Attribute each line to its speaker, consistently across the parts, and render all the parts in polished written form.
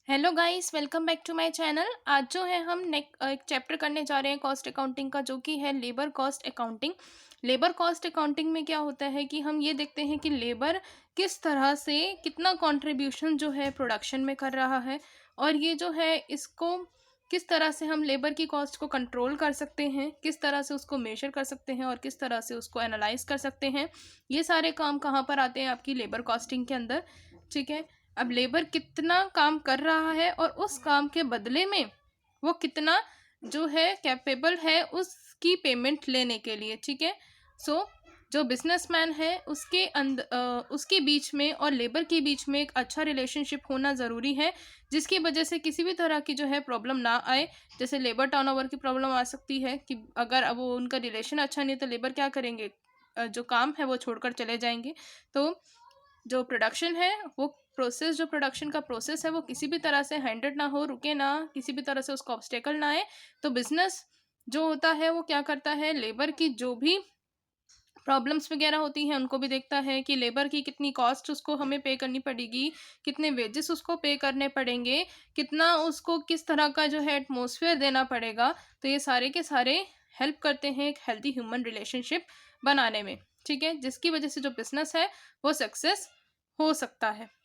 Speaker 1: Hello guys, welcome back to my channel. आज जो है हम एक चैप्टर करने जा रहे हैं कॉस्ट अकाउंटिंग का, जो कि है labour cost accounting. Labour cost accounting में क्या होता है कि हम ये देखते हैं कि लेबर किस तरह से कितना कंट्रीब्यूशन जो है प्रोडक्शन में कर रहा है, और ये जो है इसको किस तरह से हम लेबर की कॉस्ट को कंट्रोल कर सकते हैं, किस तरह से उसको मेजर कर सकते हैं और किस तरह से उसको एनालाइज कर सकते हैं। ये सारे काम कहाँ पर आते हैं? आपकी लेबर कॉस्टिंग के अंदर। ठीक है, अब लेबर कितना काम कर रहा है और उस काम के बदले में वो कितना जो है कैपेबल है उसकी पेमेंट लेने के लिए। ठीक है, सो जो बिजनेसमैन है उसके अंदर उसके बीच में और लेबर के बीच में एक अच्छा रिलेशनशिप होना ज़रूरी है, जिसकी वजह से किसी भी तरह की जो है प्रॉब्लम ना आए। जैसे लेबर टर्नओवर की प्रॉब्लम आ सकती है कि अगर अब वो उनका रिलेशन अच्छा नहीं तो लेबर क्या करेंगे, जो काम है वो छोड़कर चले जाएंगे। तो जो प्रोडक्शन है वो प्रोसेस, जो प्रोडक्शन का प्रोसेस है वो किसी भी तरह से हैंडेड ना हो, रुके ना, किसी भी तरह से उसको ऑब्स्टेकल ना आए। तो बिजनेस जो होता है वो क्या करता है, लेबर की जो भी प्रॉब्लम्स वगैरह होती हैं उनको भी देखता है कि लेबर की कितनी कॉस्ट उसको हमें पे करनी पड़ेगी, कितने वेजेस उसको पे करने पड़ेंगे, कितना उसको किस तरह का जो है एटमॉस्फेयर देना पड़ेगा। तो ये सारे के सारे हेल्प करते हैं एक हेल्दी ह्यूमन रिलेशनशिप बनाने में। ठीक है, जिसकी वजह से जो बिजनेस है वो सक्सेस हो सकता है।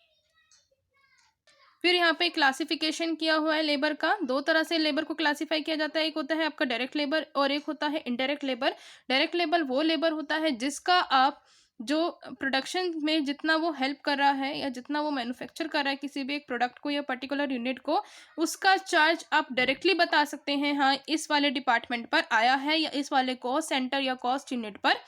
Speaker 1: फिर यहाँ पे क्लासिफिकेशन किया हुआ है लेबर का। दो तरह से लेबर को क्लासिफाई किया जाता है, एक होता है आपका डायरेक्ट लेबर और एक होता है इनडायरेक्ट लेबर। डायरेक्ट लेबर वो लेबर होता है जिसका आप जो प्रोडक्शन में जितना वो हेल्प कर रहा है या जितना वो मैन्युफैक्चर कर रहा है किसी भी एक प्रोडक्ट को या पर्टिकुलर यूनिट को, उसका चार्ज आप डायरेक्टली बता सकते हैं, हाँ इस वाले डिपार्टमेंट पर आया है या इस वाले कॉस्ट सेंटर या कॉस्ट यूनिट पर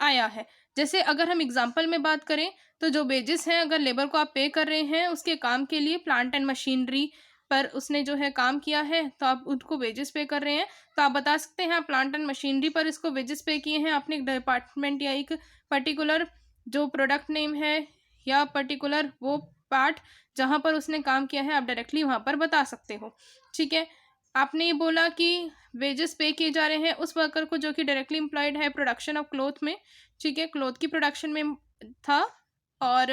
Speaker 1: आया है। जैसे अगर हम एग्जाम्पल में बात करें तो जो वेजेस हैं, अगर लेबर को आप पे कर रहे हैं उसके काम के लिए, प्लांट एंड मशीनरी पर उसने जो है काम किया है तो आप उनको वेजेस पे कर रहे हैं, तो आप बता सकते हैं आप प्लांट एंड मशीनरी पर इसको वेजेस पे किए हैं। आपने एक डिपार्टमेंट या एक पर्टिकुलर जो प्रोडक्ट नेम है या पर्टिकुलर वो पार्ट जहाँ पर उसने काम किया है आप डायरेक्टली वहाँ पर बता सकते हो। ठीक है, आपने ये बोला कि वेजेस पे किए जा रहे हैं उस वर्कर को जो कि डायरेक्टली एम्प्लॉयड है प्रोडक्शन ऑफ क्लोथ में। ठीक है, क्लोथ की प्रोडक्शन में था। और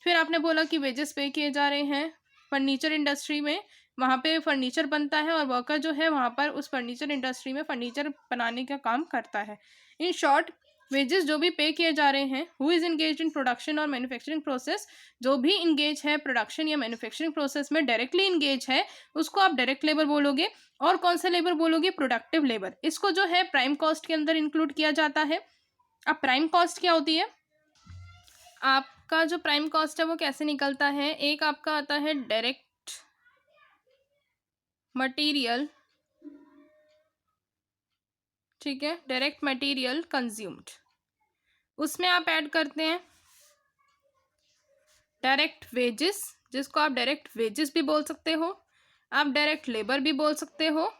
Speaker 1: फिर आपने बोला कि वेजेस पे किए जा रहे हैं फर्नीचर इंडस्ट्री में, वहाँ पे फर्नीचर बनता है और वर्कर जो है वहाँ पर उस फर्नीचर इंडस्ट्री में फर्नीचर बनाने का काम करता है। इन शॉर्ट, वेजेस जो भी पे किए जा रहे हैं, who is engage in production और मैन्युफैक्चरिंग प्रोसेस, जो भी इंगेज है प्रोडक्शन या मैन्युफैक्चरिंग प्रोसेस में डायरेक्टली इंगेज है उसको आप डायरेक्ट लेबर बोलोगे। और कौन सा लेबर बोलोगे? Productive labour. इसको जो है प्राइम कॉस्ट के अंदर इंक्लूड किया जाता है। अब प्राइम कॉस्ट क्या होती है? आपका जो प्राइम कॉस्ट है वो कैसे निकलता है? एक आपका आता है डायरेक्ट मटेरियल। ठीक है, डायरेक्ट मटेरियल कंज्यूम्ड, उसमें आप ऐड करते हैं डायरेक्ट वेजेस, जिसको आप डायरेक्ट वेजेस भी बोल सकते हो, आप डायरेक्ट लेबर भी बोल सकते हो।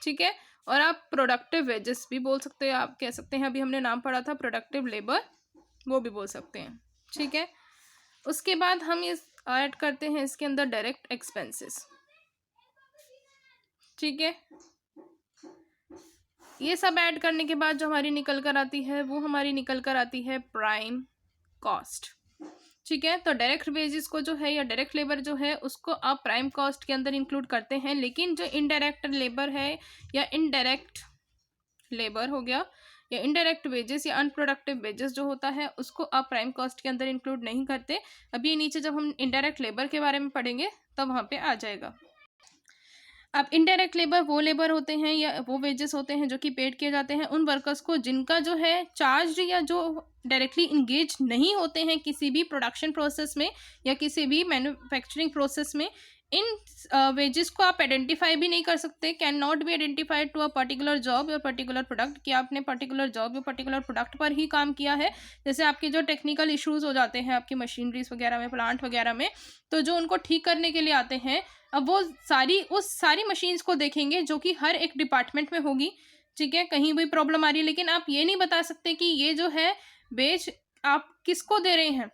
Speaker 1: ठीक है, और आप प्रोडक्टिव वेजेस भी बोल सकते हो, आप कह सकते हैं अभी हमने नाम पढ़ा था प्रोडक्टिव लेबर, वो भी बोल सकते हैं। ठीक है, उसके बाद हम इस ऐड करते हैं इसके अंदर डायरेक्ट एक्सपेंसेस। ठीक है, ये सब ऐड करने के बाद जो हमारी निकल कर आती है वो हमारी निकल कर आती है प्राइम कॉस्ट। ठीक है, तो डायरेक्ट वेजेस को जो है या डायरेक्ट लेबर जो है उसको आप प्राइम कॉस्ट के अंदर इंक्लूड करते हैं, लेकिन जो इनडायरेक्ट लेबर है या इनडायरेक्ट लेबर हो गया या इनडायरेक्ट वेजेस या अनप्रोडक्टिव वेजेस जो होता है उसको आप प्राइम कॉस्ट के अंदर इंक्लूड नहीं करते। अभी नीचे जब हम इनडायरेक्ट लेबर के बारे में पढ़ेंगे तब वहाँ पे आ जाएगा। अब इनडायरेक्ट लेबर वो लेबर होते हैं या वो वेजेस होते हैं जो कि पेड किए जाते हैं उन वर्कर्स को जिनका जो है चार्ज या जो डायरेक्टली इंगेज नहीं होते हैं किसी भी प्रोडक्शन प्रोसेस में या किसी भी मैन्युफैक्चरिंग प्रोसेस में। इन वेजेस को आप आइडेंटिफाई भी नहीं कर सकते, can not be identified to a particular job या पर्टिकुलर प्रोडक्ट, कि आपने पर्टिकुलर जॉब या पर्टिकुलर प्रोडक्ट पर ही काम किया है। जैसे आपके जो टेक्निकल इश्यूज हो जाते हैं आपकी मशीनरीज वगैरह में, प्लांट वगैरह में, तो जो उनको ठीक करने के लिए आते हैं अब वो उस सारी मशीन्स को देखेंगे जो कि हर एक डिपार्टमेंट में होगी। ठीक है, कहीं भी प्रॉब्लम आ रही है लेकिन आप ये नहीं बता सकते कि ये जो है बेच आप किसको दे रहे हैं,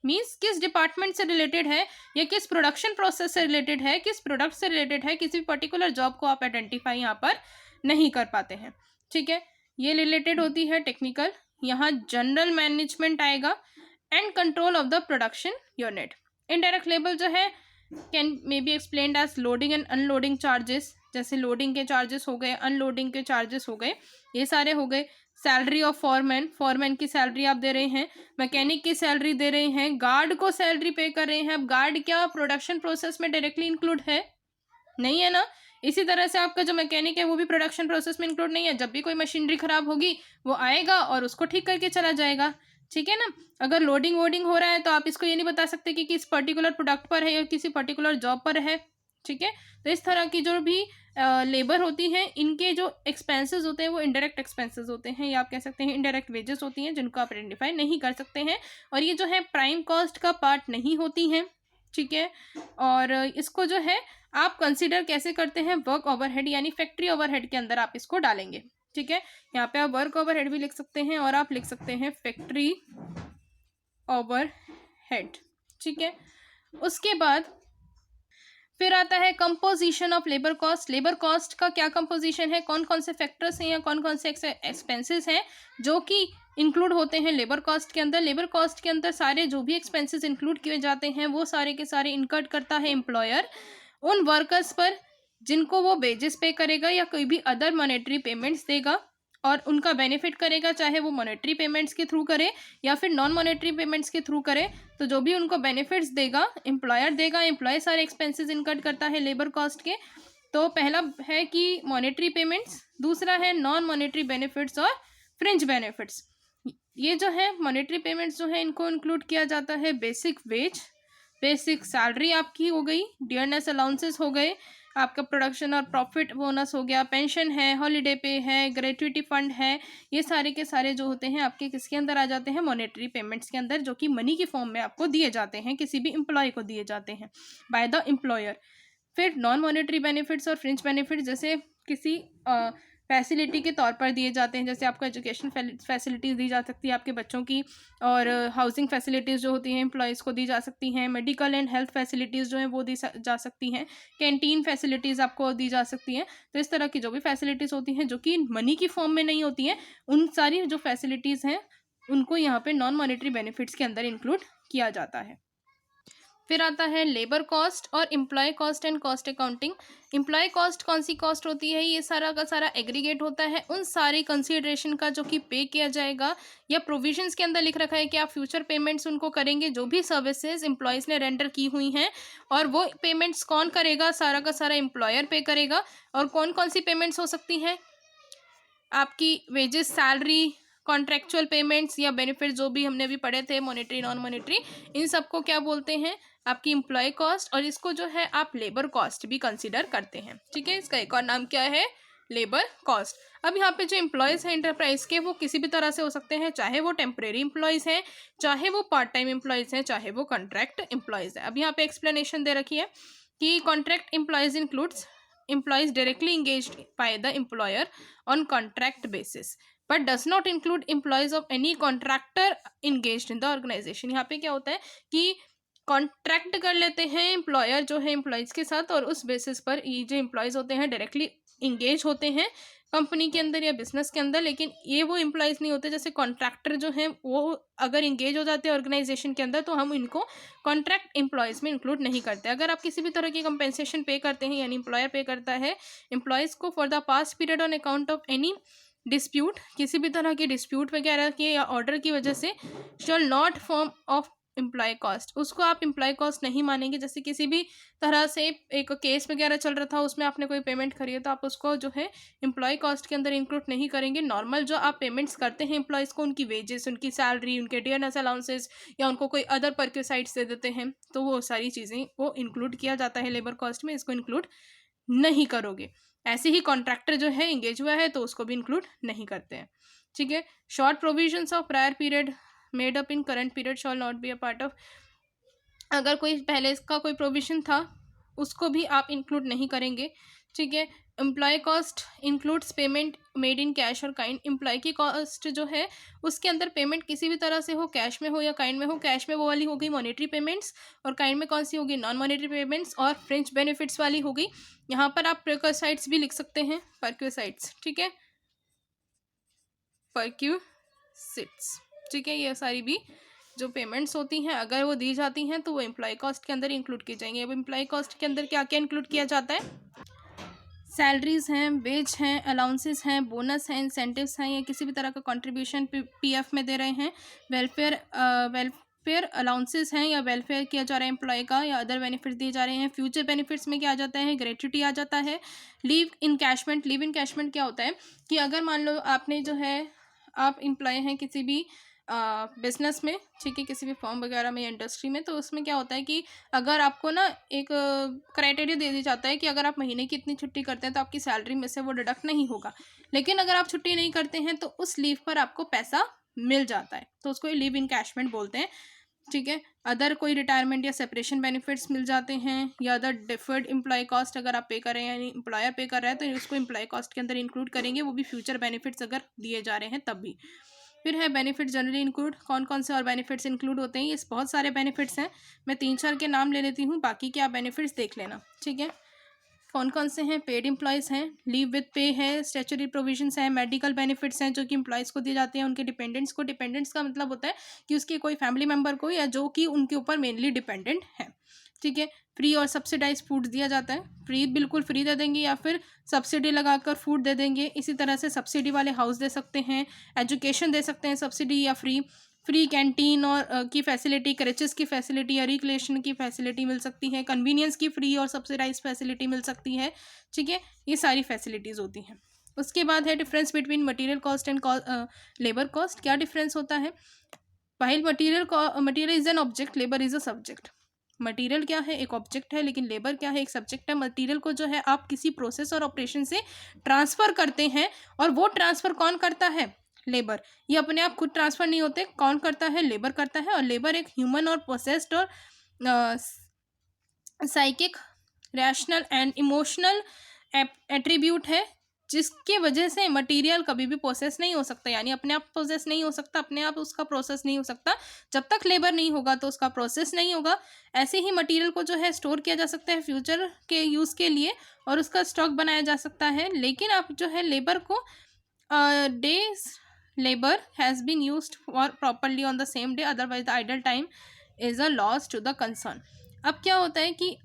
Speaker 1: मीन्स किस डिपार्टमेंट से रिलेटेड है या किस प्रोडक्शन प्रोसेस से रिलेटेड है, किस प्रोडक्ट से रिलेटेड है, किसी पर्टिकुलर जॉब को आप आइडेंटिफाई यहाँ पर नहीं कर पाते हैं। ठीक है, ये रिलेटेड होती है टेक्निकल। यहाँ जनरल मैनेजमेंट आएगा and control of the production unit. Indirect labour जो है can may be explained as loading and unloading charges, जैसे लोडिंग के चार्जेस हो गए, अनलोडिंग के चार्जेस हो गए, ये सारे हो गए। सैलरी ऑफ फॉरमैन, फॉरमैन की सैलरी आप दे रहे हैं, मैकेनिक की सैलरी दे रहे हैं, गार्ड को सैलरी पे कर रहे हैं। अब गार्ड क्या प्रोडक्शन प्रोसेस में डायरेक्टली इंक्लूड है? नहीं है ना। इसी तरह से आपका जो मैकेनिक है वो भी प्रोडक्शन प्रोसेस में इंक्लूड नहीं है। जब भी कोई मशीनरी खराब होगी वो आएगा और उसको ठीक करके चला जाएगा, ठीक है ना। अगर लोडिंग वोडिंग हो रहा है तो आप इसको ये नहीं बता सकते कि किस पर्टिकुलर प्रोडक्ट पर है या किसी पर्टिकुलर जॉब पर है, ठीक है। तो इस तरह की जो भी लेबर होती हैं, इनके जो एक्सपेंसेस होते हैं वो इनडायरेक्ट एक्सपेंसेस होते हैं, या आप कह सकते हैं इनडायरेक्ट वेजेस होती हैं, जिनको आप आइडेंटिफाई नहीं कर सकते हैं, और ये जो है प्राइम कॉस्ट का पार्ट नहीं होती हैं, ठीक है। और इसको जो है आप कंसीडर कैसे करते हैं, वर्क ओवरहेड यानी फैक्ट्री ओवरहेड के अंदर आप इसको डालेंगे, ठीक है। यहाँ पे आप वर्क ओवरहेड भी लिख सकते हैं और आप लिख सकते हैं फैक्ट्री ओवरहेड, ठीक है। उसके बाद फिर आता है composition of labour cost. Labour cost का क्या कंपोजिशन है, कौन कौन से फैक्टर्स हैं या कौन कौन से एक्सपेंसेस हैं जो कि इंक्लूड होते हैं लेबर कॉस्ट के अंदर। लेबर कॉस्ट के अंदर सारे जो भी एक्सपेंसेस इंक्लूड किए जाते हैं वो सारे के सारे इनकर्ड करता है एम्प्लॉयर उन वर्कर्स पर जिनको वो वेजेस पे करेगा या कोई भी अदर मॉनेटरी पेमेंट्स देगा, और उनका बेनिफिट करेगा, चाहे वो मॉनेटरी पेमेंट्स के थ्रू करे या फिर नॉन मॉनेटरी पेमेंट्स के थ्रू करे। तो जो भी उनको बेनिफिट्स देगा एम्प्लॉयर देगा, एम्प्लॉय सारे एक्सपेंसेस इनकर्ड करता है लेबर कॉस्ट के। तो पहला है कि मॉनेटरी पेमेंट्स, दूसरा है नॉन मॉनेटरी बेनिफिट्स और फ्रिंज बेनिफिट्स। ये जो है मॉनेटरी पेमेंट्स जो है इनको इंक्लूड किया जाता है बेसिक वेज, बेसिक सैलरी आपकी हो गई, डियरनेस अलाउंसेस हो गए, आपका प्रोडक्शन और प्रॉफिट बोनस हो गया, पेंशन है, हॉलीडे पे है, ग्रेट्युटी फंड है। ये सारे के सारे जो होते हैं आपके किसके अंदर आ जाते हैं, मॉनेटरी पेमेंट्स के अंदर, जो कि मनी की फॉर्म में आपको दिए जाते हैं, किसी भी एम्प्लॉय को दिए जाते हैं बाय द एम्प्लॉयर। फिर नॉन मॉनेटरी बेनिफिट्स और फ्रिंज बेनिफिट्स जैसे किसी फैसिलिटी के तौर पर दिए जाते हैं, जैसे आपको एजुकेशन फैसिलिटीज़ दी जा सकती है आपके बच्चों की, और हाउसिंग फैसिलिटीज़ जो होती हैं एम्प्लॉयज़ को दी जा सकती हैं, मेडिकल एंड हेल्थ फैसिलिटीज़ जो हैं वो दी जा सकती हैं, कैंटीन फैसिलिटीज़ आपको दी जा सकती हैं। तो इस तरह की जो भी फैसिलिटीज़ होती हैं जो कि मनी की फॉर्म में नहीं होती हैं, उन सारी जो फैसिलिटीज़ हैं उनको यहाँ पे नॉन मॉनेटरी बेनिफिट्स के अंदर इंक्लूड किया जाता है। फिर आता है लेबर कॉस्ट और employee cost and cost accounting. Employee cost कौन सी कॉस्ट होती है, ये सारा का सारा एग्रीगेट होता है उन सारी कंसीडरेशन का जो कि पे किया जाएगा, या प्रोविजंस के अंदर लिख रखा है कि आप फ्यूचर पेमेंट्स उनको करेंगे जो भी सर्विसेज एम्प्लॉयज़ ने रेंडर की हुई हैं, और वो पेमेंट्स कौन करेगा, सारा का सारा एम्प्लॉयर पे करेगा। और कौन कौन सी पेमेंट्स हो सकती हैं, आपकी वेजेस, सैलरी, कॉन्ट्रेक्चुअल पेमेंट्स या बेनिफिट जो भी हमने अभी पढ़े थे, मॉनेटरी नॉन मॉनेटरी, इन सबको क्या बोलते हैं, आपकी एम्प्लॉय कॉस्ट। और इसको जो है आप लेबर कॉस्ट भी कंसीडर करते हैं, ठीक है। इसका एक और नाम क्या है, लेबर कॉस्ट। अब यहाँ पे जो एम्प्लॉयज़ हैं इंटरप्राइज के, वो किसी भी तरह से हो सकते हैं, चाहे वो टेम्परेरी एम्प्लॉयज़ हैं, चाहे वो पार्ट टाइम एम्प्लॉयज़ हैं, चाहे वो कॉन्ट्रैक्ट एम्प्लॉयज़ हैं। अब यहाँ पे एक्सप्लेनेशन दे रखी है कि contract employees includes employees directly engaged by the employer on contract basis but does not include employees of any contractor engaged in the organization। यहाँ पे क्या होता है कि कॉन्ट्रैक्ट कर लेते हैं एम्प्लॉयर जो है एम्प्लॉयज़ के साथ, और उस बेसिस पर ये जो एम्प्लॉयज़ होते हैं डायरेक्टली इंगेज होते हैं कंपनी के अंदर या बिजनेस के अंदर, लेकिन ये वो एम्प्लॉयज़ नहीं होते। जैसे कॉन्ट्रैक्टर जो हैं वो अगर इंगेज हो जाते हैं ऑर्गेनाइजेशन के अंदर तो हम इनको कॉन्ट्रैक्ट एम्प्लॉयज़ में इंक्लूड नहीं करते। अगर आप किसी भी तरह की कंपेंसेशन पे करते हैं, यानी एम्प्लॉयर पे करता है एम्प्लॉयज़ को for the past period on account of any dispute, किसी भी तरह की डिस्प्यूट वगैरह के या ऑर्डर की वजह से, shall not form of employee cost, उसको आप एम्प्लॉय कॉस्ट नहीं मानेंगे। जैसे किसी भी तरह से एक केस वगैरह चल रहा था, उसमें आपने कोई पेमेंट करी है तो आप उसको जो है एम्प्लॉय कॉस्ट के अंदर इंक्लूड नहीं करेंगे। नॉर्मल जो आप पेमेंट्स करते हैं एम्प्लॉयज़ को, उनकी वेजेस, उनकी सैलरी, उनके डियरनेस अलाउंसेस, या उनको कोई अदर परक्यूसाइड्स दे देते हैं, तो वो सारी चीज़ें वो इंक्लूड किया जाता है लेबर कॉस्ट में, इसको इंक्लूड नहीं करोगे। ऐसे ही कॉन्ट्रैक्टर जो है इंगेज हुआ है तो उसको भी इंक्लूड नहीं करते हैं, ठीक है। Short provisions of prior period made up in current period shawl not be a part of, अगर कोई पहले इसका कोई प्रोविजन था उसको भी आप इंक्लूड नहीं करेंगे, ठीक है। Employee cost includes payment made in cash और काइंड। एम्प्लॉय की कॉस्ट जो है उसके अंदर पेमेंट किसी भी तरह से हो, कैश में हो या काइंड में हो। कैश में वो वाली हो गई मॉनेटरी पेमेंट्स, और काइंड में कौन सी होगी, नॉन मॉनेटरी पेमेंट्स और फ्रिंज बेनिफिट्स वाली हो गई। यहाँ पर आप परक्यूसाइड्स भी लिख सकते हैं, परक्यूसाइड्स, ठीक है, परक्यूसिट्स, ठीक है। ये सारी भी जो पेमेंट्स होती हैं अगर वो दी जाती हैं तो वो एम्प्लॉय कॉस्ट के अंदर इंक्लूड की जाएंगी। अब एम्प्लॉय कॉस्ट के अंदर क्या क्या इंक्लूड किया जाता है? सैलरीज हैं, वेज हैं, अलाउंसेस हैं, बोनस हैं, इंसेंटिव्स हैं, या किसी भी तरह का कंट्रीब्यूशन पीएफ में दे रहे हैं, वेलफेयर अलाउंसेस हैं या वेलफेयर किया जा रहा है एम्प्लॉय का, या अदर बेनिफिट्स दिए जा रहे हैं। फ्यूचर बेनिफिट्स में क्या आ जाता है? ग्रेच्युटी आ जाता है। लीव इनकैशमेंट, लीव इनकैशमेंट क्या होता है कि अगर मान लो आपने जो है आप एम्प्लॉय हैं किसी भी बिजनेस में, ठीक है, किसी भी फॉर्म वगैरह में या इंडस्ट्री में, तो उसमें क्या होता है कि अगर आपको ना एक क्राइटेरिया दे दिया जाता है कि अगर आप महीने की इतनी छुट्टी करते हैं तो आपकी सैलरी में से वो डिडक्ट नहीं होगा, लेकिन अगर आप छुट्टी नहीं करते हैं तो उस लीव पर आपको पैसा मिल जाता है, तो उसको लीव इनकैशमेंट बोलते हैं, ठीक है। अदर कोई रिटायरमेंट या सेपरेशन बेनिफिट्स मिल जाते हैं, या अदर डिफर्ड एम्प्लॉय कॉस्ट अगर आप पे करें यानी एम्प्लॉयर पे कर रहा है तो उसको एम्प्लॉय कॉस्ट के अंदर इंक्लूड करेंगे, वो भी फ्यूचर बेनिफिट्स अगर दिए जा रहे हैं तब भी। फिर है बेनिफिट जनरली इंक्लूड, कौन कौन से और बेनिफिट्स इंक्लूड होते हैं? ये बहुत सारे बेनिफिट्स हैं, मैं 3-4 के नाम ले लेती हूँ, बाकी के आप बेनिफिट्स देख लेना, ठीक है। कौन कौन से हैं? पेड एम्प्लॉयज़ हैं, लीव विद पे है, स्टैच्यूटरी प्रोविजंस हैं, मेडिकल बेनिफिट्स हैं जो कि एम्प्लॉयज़ को दिए जाते हैं उनके डिपेंडेंट्स को। डिपेंडेंट्स का मतलब होता है कि उसके कोई फैमिली मेम्बर को या जो कि उनके ऊपर मेनली डिपेंडेंट है, ठीक है। फ्री और सब्सिडाइज फूड दिया जाता है, फ्री बिल्कुल फ्री दे देंगे या फिर सब्सिडी लगाकर फूड दे देंगे। इसी तरह से सब्सिडी वाले हाउस दे सकते हैं, एजुकेशन दे सकते हैं सब्सिडी या फ्री कैंटीन और की फैसिलिटी, क्रेचेस की फैसिलिटी या रिक्रिएशन की फैसिलिटी मिल सकती है, कन्वीनियंस की फ्री और सब्सिडाइज फैसिलिटी मिल सकती है, ठीक है। ये सारी फैसिलिटीज़ होती हैं। उसके बाद है difference between material cost and labour cost. क्या डिफरेंस होता है? While material is an object, labour is a subject. Material क्या है? एक ऑब्जेक्ट है, लेकिन लेबर क्या है? एक सब्जेक्ट है। मटेरियल को जो है आप किसी प्रोसेस और ऑपरेशन से ट्रांसफ़र करते हैं, और वो ट्रांसफ़र कौन करता है? लेबर। ये अपने आप खुद ट्रांसफ़र नहीं होते, कौन करता है? लेबर करता है। और लेबर एक ह्यूमन और प्रोसेस्ड और psychic, rational and emotional attribute है, जिसकी वजह से मटेरियल कभी भी प्रोसेस नहीं हो सकता, यानी अपने आप प्रोसेस नहीं हो सकता, अपने आप उसका प्रोसेस नहीं हो सकता जब तक लेबर नहीं होगा, तो उसका प्रोसेस नहीं होगा। ऐसे ही मटेरियल को जो है स्टोर किया जा सकता है फ्यूचर के यूज़ के लिए, और उसका स्टॉक बनाया जा सकता है, लेकिन आप जो है लेबर को days labour has been used for properly on the same day, otherwise the idle time is a loss to the concern. अब क्या होता है कि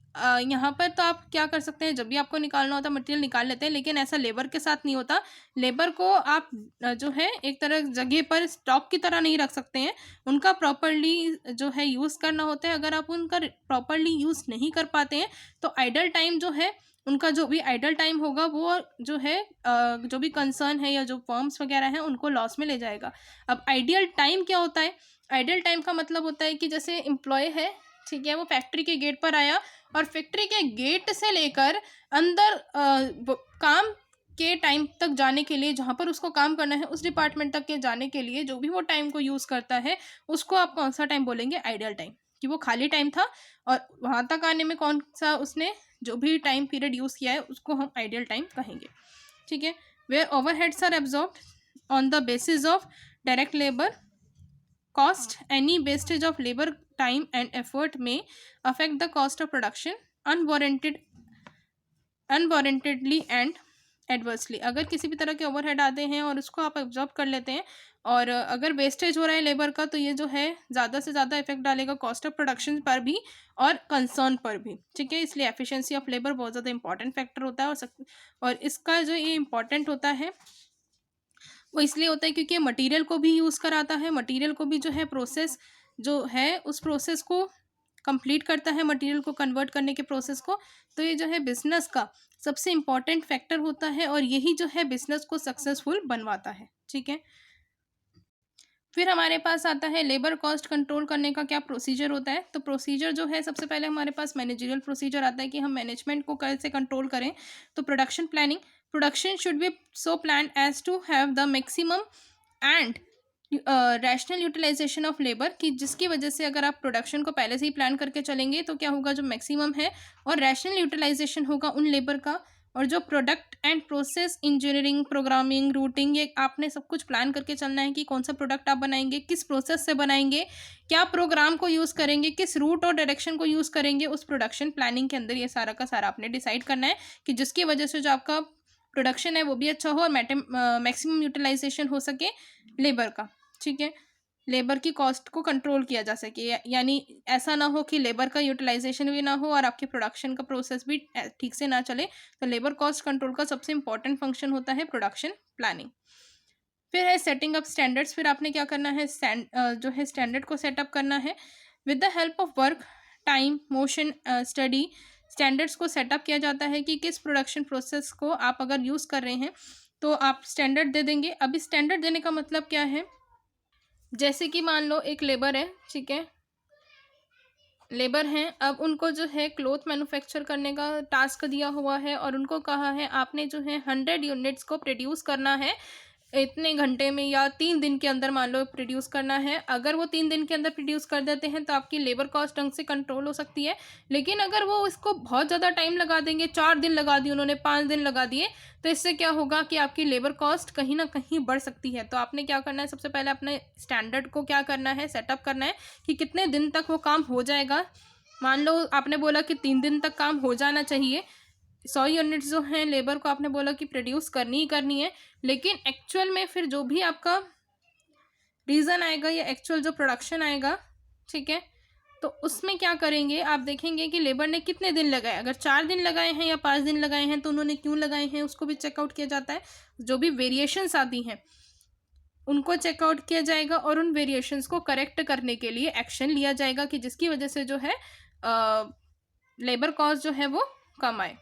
Speaker 1: यहाँ पर तो आप क्या कर सकते हैं, जब भी आपको निकालना होता है मटेरियल निकाल लेते हैं, लेकिन ऐसा लेबर के साथ नहीं होता। लेबर को आप जो है एक तरह जगह पर स्टॉक की तरह नहीं रख सकते हैं, उनका प्रॉपरली जो है यूज़ करना होता है। अगर आप उनका प्रॉपरली यूज़ नहीं कर पाते हैं तो आइडल टाइम जो है, उनका जो भी आइडल टाइम होगा वो जो है जो भी कंसर्न है या जो फर्म्स वगैरह हैं उनको लॉस में ले जाएगा। अब आइडियल टाइम क्या होता है? आइडल टाइम का मतलब होता है कि जैसे एम्प्लॉय है, ठीक है, वो फैक्ट्री के गेट पर आया और फैक्ट्री के गेट से लेकर अंदर काम के टाइम तक जाने के लिए, जहाँ पर उसको काम करना है उस डिपार्टमेंट तक के जाने के लिए जो भी वो टाइम को यूज़ करता है, उसको आप कौन सा टाइम बोलेंगे? Ideal time. कि वो खाली टाइम था और वहाँ तक आने में कौन सा उसने जो भी टाइम पीरियड यूज़ किया है उसको हम आइडियल टाइम कहेंगे, ठीक है। Where overheads are absorbed on the basis of direct labour cost, any wastage of labor time and effort may affect the cost of production unwarrantedly and adversely। अगर किसी भी तरह के ओवरहेड आते हैं और उसको आप एब्जॉर्ब कर लेते हैं, और अगर वेस्टेज हो रहा है लेबर का, तो ये जो है ज़्यादा से ज़्यादा इफेक्ट डालेगा कॉस्ट ऑफ प्रोडक्शन पर भी और कंसर्न पर भी, ठीक है। इसलिए एफिशिएंसी ऑफ लेबर बहुत ज़्यादा इंपॉर्टेंट फैक्टर होता है, और इसका जो ये इंपॉर्टेंट होता है वो इसलिए होता है क्योंकि मटेरियल को भी यूज़ कराता है, मटेरियल को भी जो है प्रोसेस जो है उस प्रोसेस को कंप्लीट करता है, मटेरियल को कन्वर्ट करने के प्रोसेस को। तो ये जो है बिजनेस का सबसे इम्पॉर्टेंट फैक्टर होता है, और यही जो है बिजनेस को सक्सेसफुल बनवाता है, ठीक है। फिर हमारे पास आता है लेबर कॉस्ट कंट्रोल करने का क्या प्रोसीजर होता है। तो प्रोसीजर जो है, सबसे पहले हमारे पास मैनेजरियल प्रोसीजर आता है कि हम मैनेजमेंट को कैसे कंट्रोल करें। तो production planning, production should be so plan as to have the maximum and rational utilisation of labour, कि जिसकी वजह से अगर आप प्रोडक्शन को पहले से ही प्लान करके चलेंगे तो क्या होगा, जो मैक्सिमम है और रैशनल यूटिलाइजेशन होगा उन लेबर का। और जो product and process engineering, programming, routing, ये आपने सब कुछ प्लान करके चलना है कि कौन सा प्रोडक्ट आप बनाएंगे, किस प्रोसेस से बनाएंगे, क्या प्रोग्राम को यूज़ करेंगे, किस रूट और डायरेक्शन को यूज़ करेंगे। उस प्रोडक्शन प्लानिंग के अंदर ये सारा का सारा आपने डिसाइड करना है, कि जिसकी वजह से जो आपका प्रोडक्शन है वो भी अच्छा हो और मैक्सिमम यूटिलाइजेशन हो सके लेबर का, ठीक है। लेबर की कॉस्ट को कंट्रोल किया जा सके, यानी ऐसा ना हो कि लेबर का यूटिलाइजेशन भी ना हो और आपके प्रोडक्शन का प्रोसेस भी ठीक से ना चले। तो लेबर कॉस्ट कंट्रोल का सबसे इंपॉर्टेंट फंक्शन होता है प्रोडक्शन प्लानिंग। फिर है सेटिंग अप स्टैंडर्ड्स। फिर आपने क्या करना है, जो है स्टैंडर्ड को सेटअप करना है with the help of work time motion study. Standards को सेटअप किया जाता है कि किस प्रोडक्शन प्रोसेस को आप अगर यूज़ कर रहे हैं तो आप स्टैंडर्ड दे देंगे। अब स्टैंडर्ड देने का मतलब क्या है, जैसे कि मान लो एक लेबर है, ठीक है, लेबर हैं, अब उनको जो है क्लॉथ मैन्युफैक्चर करने का टास्क दिया हुआ है और उनको कहा है आपने जो है 100 यूनिट्स को प्रोड्यूस करना है इतने घंटे में या 3 दिन के अंदर मान लो प्रोड्यूस करना है। अगर वो 3 दिन के अंदर प्रोड्यूस कर देते हैं तो आपकी लेबर कॉस्ट ढंग से कंट्रोल हो सकती है। लेकिन अगर वो इसको बहुत ज़्यादा टाइम लगा देंगे, 4 दिन लगा दिए उन्होंने, 5 दिन लगा दिए, तो इससे क्या होगा कि आपकी लेबर कॉस्ट कहीं ना कहीं बढ़ सकती है। तो आपने क्या करना है, सबसे पहले अपने स्टैंडर्ड को क्या करना है, सेटअप करना है कि कितने दिन तक वो काम हो जाएगा। मान लो आपने बोला कि 3 दिन तक काम हो जाना चाहिए, 100 यूनिट्स जो हैं लेबर को आपने बोला कि प्रोड्यूस करनी ही करनी है, लेकिन एक्चुअल में फिर जो भी आपका रीज़न आएगा या एक्चुअल जो प्रोडक्शन आएगा, ठीक है, तो उसमें क्या करेंगे आप देखेंगे कि लेबर ने कितने दिन लगाए। अगर 4 दिन लगाए हैं या 5 दिन लगाए हैं तो उन्होंने क्यों लगाए हैं उसको भी चेकआउट किया जाता है। जो भी वेरिएशंस आती हैं उनको चेकआउट किया जाएगा और उन वेरिएशंस को करेक्ट करने के लिए एक्शन लिया जाएगा कि जिसकी वजह से जो है लेबर कॉस्ट जो है वो कम आए।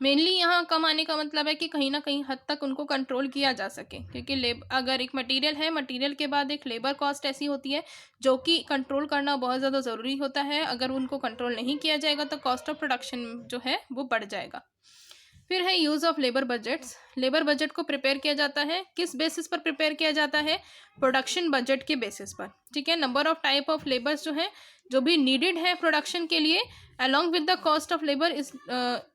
Speaker 1: मेनली यहाँ कम आने का मतलब है कि कहीं ना कहीं हद तक उनको कंट्रोल किया जा सके, क्योंकि अगर एक मटेरियल है, मटेरियल के बाद एक लेबर कॉस्ट ऐसी होती है जो कि कंट्रोल करना बहुत ज़्यादा ज़रूरी होता है। अगर उनको कंट्रोल नहीं किया जाएगा तो कॉस्ट ऑफ प्रोडक्शन जो है वो बढ़ जाएगा। फिर है use of labour budgets. Labour budget को प्रिपेयर किया जाता है, किस बेसिस पर प्रिपेयर किया जाता है, प्रोडक्शन बजट के बेसिस पर, ठीक है। Number of type of labours जो है जो भी नीडेड है प्रोडक्शन के लिए along with the cost of labour, इस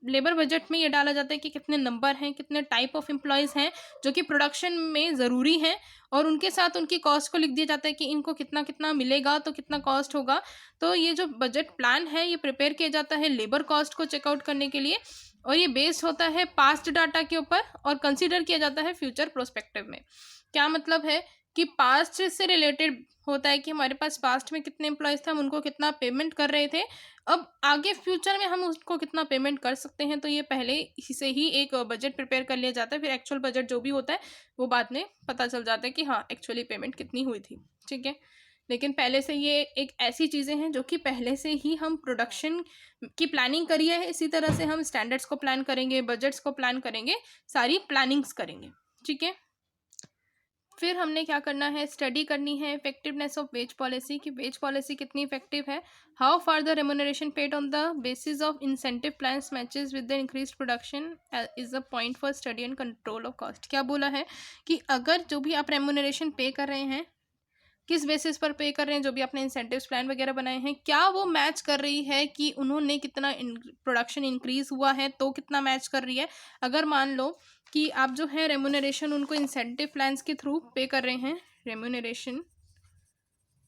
Speaker 1: लेबर बजट में ये डाला जाता है कि कितने नंबर हैं, कितने टाइप ऑफ एम्प्लॉयज़ हैं जो कि प्रोडक्शन में ज़रूरी हैं, और उनके साथ उनकी कॉस्ट को लिख दिया जाता है कि इनको कितना कितना मिलेगा तो कितना कॉस्ट होगा। तो ये जो बजट प्लान है ये प्रिपेयर किया जाता है लेबर कॉस्ट को चेकआउट करने के लिए, और ये बेस्ड होता है पास्ट डाटा के ऊपर और कंसीडर किया जाता है फ्यूचर प्रोस्पेक्टिव में। क्या मतलब है कि पास्ट से रिलेटेड होता है कि हमारे पास पास्ट में कितने एम्प्लॉयज़ थे, हम उनको कितना पेमेंट कर रहे थे, अब आगे फ्यूचर में हम उसको कितना पेमेंट कर सकते हैं। तो ये पहले से ही एक बजट प्रिपेयर कर लिया जाता है, फिर एक्चुअल बजट जो भी होता है वो बाद में पता चल जाता है कि हाँ एक्चुअली पेमेंट कितनी हुई थी, ठीक है। लेकिन पहले से ये एक ऐसी चीज़ें हैं जो कि पहले से ही हम प्रोडक्शन की प्लानिंग करी है, इसी तरह से हम स्टैंडर्ड्स को प्लान करेंगे, बजट्स को प्लान करेंगे, सारी प्लानिंग्स करेंगे, ठीक है। फिर हमने क्या करना है, स्टडी करनी है इफेक्टिवनेस ऑफ वेज पॉलिसी, कि वेज पॉलिसी कितनी इफेक्टिव है। How far the remuneration paid on the basis of incentive plans matches with the increased production is a point for study and control of cost. क्या बोला है कि अगर जो भी आप रेमुनरेशन पे कर रहे हैं, किस बेसिस पर पे कर रहे हैं, जो भी आपने इंसेंटिव्स प्लान वगैरह बनाए हैं, क्या वो मैच कर रही है कि उन्होंने कितना प्रोडक्शन इंक्रीज हुआ है तो कितना मैच कर रही है। अगर मान लो कि आप जो है रेमुनरेशन उनको इंसेंटिव प्लान्स के थ्रू पे कर रहे हैं, रेमुनरेशन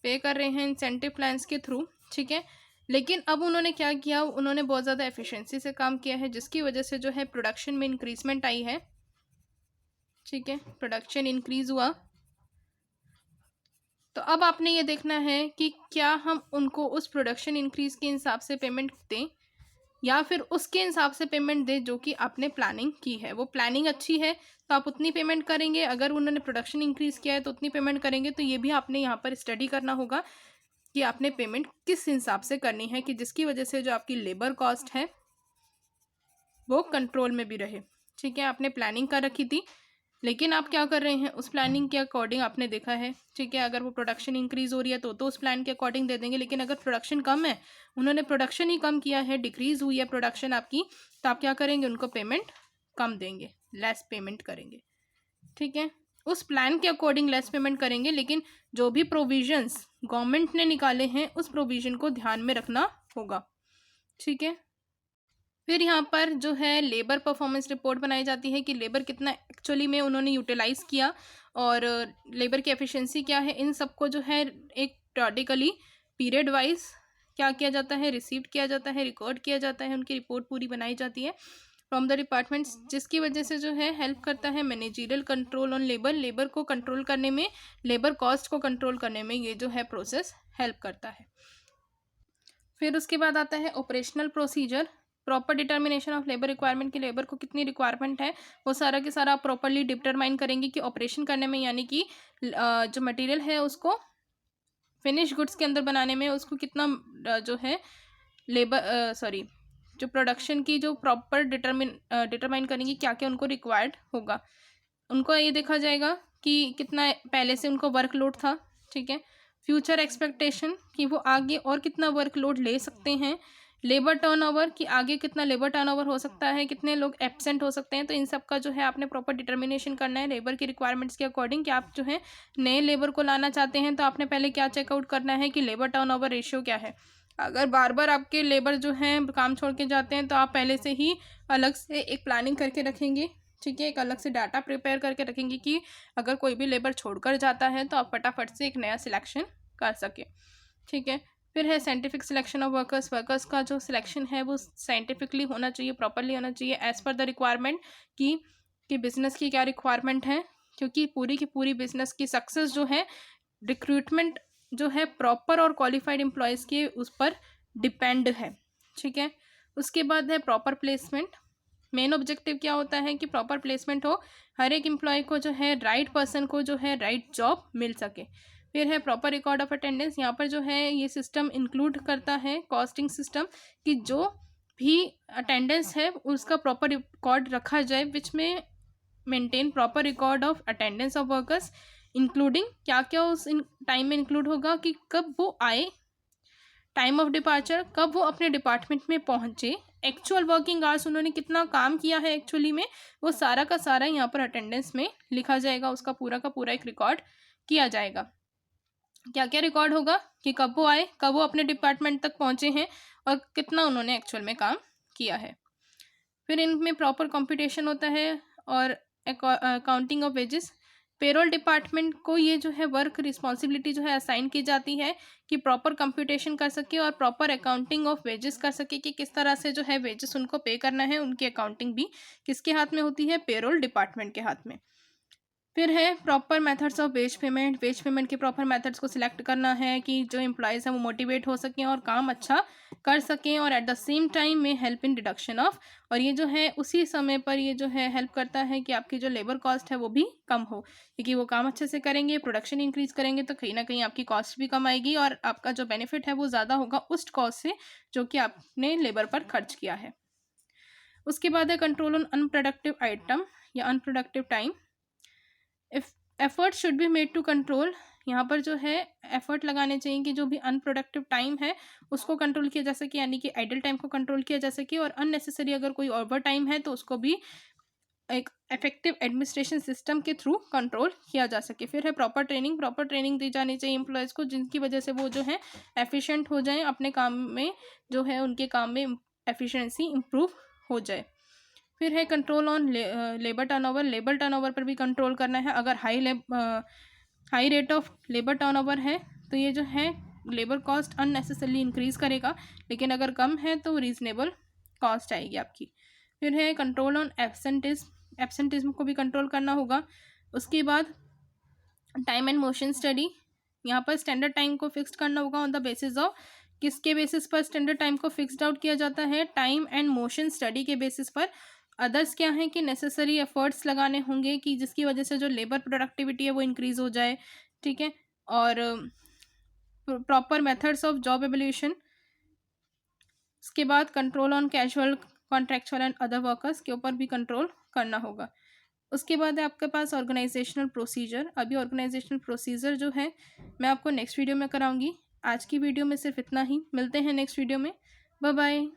Speaker 1: पे कर रहे हैं इंसेंटिव प्लान्स के थ्रू, ठीक है, लेकिन अब उन्होंने क्या किया, उन्होंने बहुत ज़्यादा एफिशिएंसी से काम किया है जिसकी वजह से जो है प्रोडक्शन में इंक्रीजमेंट आई है, ठीक है, प्रोडक्शन इंक्रीज हुआ। तो अब आपने ये देखना है कि क्या हम उनको उस प्रोडक्शन इंक्रीज के हिसाब से पेमेंट दें या फिर उसके हिसाब से पेमेंट दें जो कि आपने प्लानिंग की है। वो प्लानिंग अच्छी है तो आप उतनी पेमेंट करेंगे, अगर उन्होंने प्रोडक्शन इंक्रीज किया है तो उतनी पेमेंट करेंगे। तो ये भी आपने यहाँ पर स्टडी करना होगा कि आपने पेमेंट किस हिसाब से करनी है कि जिसकी वजह से जो आपकी लेबर कॉस्ट है वो कंट्रोल में भी रहे, ठीक है। आपने प्लानिंग कर रखी थी लेकिन आप क्या कर रहे हैं, उस प्लानिंग के अकॉर्डिंग आपने देखा है, ठीक है। अगर वो प्रोडक्शन इंक्रीज हो रही है तो उस प्लान के अकॉर्डिंग दे देंगे, लेकिन अगर प्रोडक्शन कम है, उन्होंने प्रोडक्शन ही कम किया है, डिक्रीज हुई है प्रोडक्शन आपकी, तो आप क्या करेंगे, उनको पेमेंट कम देंगे, लेस पेमेंट करेंगे, ठीक है। उस प्लान के अकॉर्डिंग लेस पेमेंट करेंगे, लेकिन जो भी प्रोविजंस गवर्नमेंट ने निकाले हैं उस प्रोविजन को ध्यान में रखना होगा, ठीक है। फिर यहाँ पर जो है लेबर परफॉर्मेंस रिपोर्ट बनाई जाती है कि लेबर कितना एक्चुअली में उन्होंने यूटिलाइज़ किया और लेबर की एफिशिएंसी क्या है। इन सबको जो है एक प्रॉडिकली पीरियड वाइज क्या किया जाता है, रिसीव किया जाता है, रिकॉर्ड किया जाता है, उनकी रिपोर्ट पूरी बनाई जाती है। फ्रॉम द डिपार्टमेंट्स, जिसकी वजह से जो है हेल्प करता है managerial control on labour, labour को कंट्रोल करने में, लेबर कॉस्ट को कंट्रोल करने में ये जो है प्रोसेस हेल्प करता है। फिर उसके बाद आता है operational procedure, proper determination of labour requirement की लेबर को कितनी रिक्वायरमेंट है वो सारा के सारा प्रॉपरली डिटरमाइन करेंगे कि ऑपरेशन करने में, यानी कि जो मटेरियल है उसको फिनिश गुड्स के अंदर बनाने में उसको कितना जो है लेबर जो प्रोडक्शन की जो प्रॉपर डिटरमाइन करेंगे क्या क्या उनको रिक्वायर्ड होगा। उनको ये देखा जाएगा कि कितना पहले से उनको वर्कलोड था, ठीक है। फ्यूचर एक्सपेक्टेशन कि वो आगे और कितना वर्कलोड ले सकते हैं। लेबर टर्नओवर कि आगे कितना लेबर टर्नओवर हो सकता है, कितने लोग एब्सेंट हो सकते हैं। तो इन सब का जो है आपने प्रॉपर डिटर्मिनेशन करना है लेबर की रिक्वायरमेंट्स के अकॉर्डिंग कि आप जो है नए लेबर को लाना चाहते हैं तो आपने पहले क्या चेकआउट करना है कि लेबर टर्नओवर रेशियो क्या है। अगर बार बार आपके लेबर जो हैं काम छोड़ के जाते हैं तो आप पहले से ही अलग से एक प्लानिंग करके रखेंगे, ठीक है, एक अलग से डाटा प्रिपेयर करके रखेंगे कि अगर कोई भी लेबर छोड़कर जाता है तो आप फटाफट से एक नया सिलेक्शन कर सके, ठीक है। फिर है scientific selection of workers, workers का जो सिलेक्शन है वो साइंटिफिकली होना चाहिए, प्रॉपरली होना चाहिए एज पर द रिक्वायरमेंट कि बिजनेस की क्या रिक्वायरमेंट है, क्योंकि पूरी की पूरी बिजनेस की सक्सेस जो है रिक्रूटमेंट जो है प्रॉपर और क्वालिफाइड एम्प्लॉयज़ के उस पर डिपेंड है, ठीक है। उसके बाद है प्रॉपर प्लेसमेंट, मेन ऑब्जेक्टिव क्या होता है कि प्रॉपर प्लेसमेंट हो, हर एक एम्प्लॉय को जो है राइट पर्सन को जो है राइट जॉब मिल सके। फिर है प्रॉपर रिकॉर्ड ऑफ अटेंडेंस, यहाँ पर जो है ये सिस्टम इंक्लूड करता है कॉस्टिंग सिस्टम कि जो भी अटेंडेंस है उसका प्रॉपर रिकॉर्ड रखा जाए, विच में maintain proper record of attendance of workers including क्या क्या उस टाइम में इंक्लूड होगा कि कब वो आए, टाइम ऑफ डिपार्चर, कब वो अपने डिपार्टमेंट में पहुंचे, एक्चुअल वर्किंग आवर्स उन्होंने कितना काम किया है एक्चुअली में, वो सारा का सारा यहाँ पर अटेंडेंस में लिखा जाएगा, उसका पूरा का पूरा एक रिकॉर्ड किया जाएगा। क्या क्या रिकॉर्ड होगा कि कब वो आए, कब वो अपने डिपार्टमेंट तक पहुंचे हैं और कितना उन्होंने एक्चुअल में काम किया है। फिर इनमें प्रॉपर कंप्यूटेशन होता है और accounting of wages, payroll department को ये जो है वर्क रिस्पॉन्सिबिलिटी जो है असाइन की जाती है कि प्रॉपर कंप्यूटेशन कर सके और प्रॉपर अकाउंटिंग ऑफ वेजेस कर सके कि किस तरह से जो है वेजेस उनको पे करना है, उनकी अकाउंटिंग भी किसके हाथ में होती है, पेरोल डिपार्टमेंट के हाथ में। फिर है proper methods of wage payment, wage payment के प्रॉपर मेथड्स को सिलेक्ट करना है कि जो एम्प्लॉयज़ हैं वो मोटिवेट हो सकें और काम अच्छा कर सकें और एट द सेम टाइम में हेल्प इन डिडक्शन ऑफ, और ये जो है उसी समय पर ये जो है हेल्प करता है कि आपकी जो लेबर कॉस्ट है वो भी कम हो, क्योंकि वो काम अच्छे से करेंगे, प्रोडक्शन इंक्रीज करेंगे तो कहीं ना कहीं आपकी कॉस्ट भी कम आएगी और आपका जो बेनिफिट है वो ज़्यादा होगा उस कॉस्ट से जो कि आपने लेबर पर खर्च किया है। उसके बाद है कंट्रोल ऑन अनप्रोडक्टिव आइटम या unproductive time, if effort should be made to control, यहाँ पर जो है एफर्ट लगाने चाहिए कि जो भी अनप्रोडक्टिव टाइम है उसको कंट्रोल किया जा सके, यानी कि आइडल टाइम को कंट्रोल किया जा सके, और अननेसेसरी अगर कोई ओवर टाइम है तो उसको भी एक इफेक्टिव एडमिनिस्ट्रेशन सिस्टम के थ्रू कंट्रोल किया जा सके। फिर है प्रॉपर ट्रेनिंग दी जानी चाहिए एम्प्लॉयज़ को जिनकी वजह से वो जो है एफिशिएंट हो जाएं अपने काम में, जो है उनके काम में एफिशिएंसी इम्प्रूव हो जाए। फिर है control on labour turnover, labour turnover पर भी कंट्रोल करना है। अगर high rate of labour turnover है तो ये जो है लेबर कॉस्ट अननेसेसरली इंक्रीज़ करेगा, लेकिन अगर कम है तो रीज़नेबल कॉस्ट आएगी आपकी। फिर है कंट्रोल ऑन एब्सेंटिज्म को भी कंट्रोल करना होगा। उसके बाद टाइम एंड मोशन स्टडी, यहाँ पर स्टैंडर्ड टाइम को फिक्स्ड करना होगा ऑन द बेसिस ऑफ, किसके बेसिस पर स्टैंडर्ड टाइम को फिक्स्ड आउट किया जाता है, टाइम एंड मोशन स्टडी के बेसिस पर। अदर्स क्या है कि नेसेसरी एफर्ट्स लगाने होंगे कि जिसकी वजह से जो लेबर प्रोडक्टिविटी है वो इंक्रीज़ हो जाए, ठीक है। और proper methods of job evolution, उसके बाद control on casual, contractual and other workers के ऊपर भी कंट्रोल करना होगा। उसके बाद है आपके पास ऑर्गेनाइजेशनल प्रोसीजर। अभी ऑर्गेनाइजेशनल प्रोसीजर जो है मैं आपको नेक्स्ट वीडियो में कराऊंगी। आज की वीडियो में सिर्फ इतना ही, मिलते हैं नेक्स्ट वीडियो में, बाय बाय।